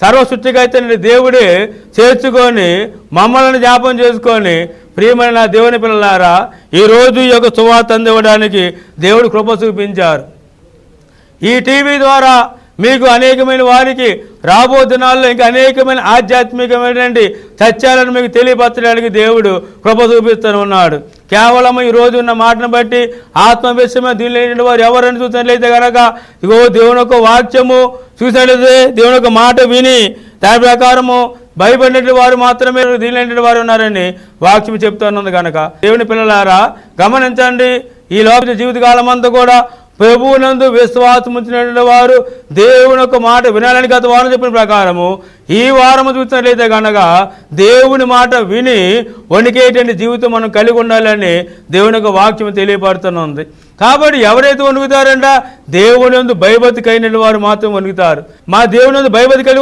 సర్వసృష్టికైతే దేవుడే చేర్చుకొని మమ్మల్ని జ్ఞాపం చేసుకొని ప్రియమైన నా దేవుని పిల్లలారా ఈరోజు ఈ యొక్క సువార్త అందివ్వడానికి దేవుడు కృప చూపించారు. ఈ టీవీ ద్వారా మీకు అనేకమైన వారికి రాబో దినాల్లో ఇంకా అనేకమైన ఆధ్యాత్మికమైనటువంటి సత్యాలను మీకు తెలియపరచడానికి దేవుడు కృప చూపిస్తూ ఉన్నాడు. కేవలం ఈ రోజు ఉన్న మాటను బట్టి ఆత్మవిషయమే దీనిలో వారు ఎవరని చూసినట్లయితే కనుక ఇగో దేవుని యొక్క వాక్యము చూసినట్లయితే దేవుని యొక్క మాట విని దాని ప్రకారము భయపడినట్టు వారు మాత్రమే దీనిలో వారు ఉన్నారని వాక్యం చెప్తున్నది కనుక దేవుని పిల్లలారా గమనించండి. ఈ లోపల జీవితకాలం అంతా కూడా ప్రభువునందు విశ్వాసం ఉంచినటువంటి వారు దేవుని యొక్క మాట వినాలని గత వారం చెప్పిన ప్రకారము ఈ వారము చూసినట్లయితే కనుక దేవుని మాట విని వణికేటువంటి జీవితం మనం కలిగి ఉండాలని దేవుని యొక్క వాక్యం తెలియపడుతున్నది. కాబట్టి ఎవరైతే వణుకుతారంట దేవుని యందు భయభక్తి కలిగిన వారు మాత్రం వణుకుతారు. మా దేవుని యందు భయభక్తి కలిగి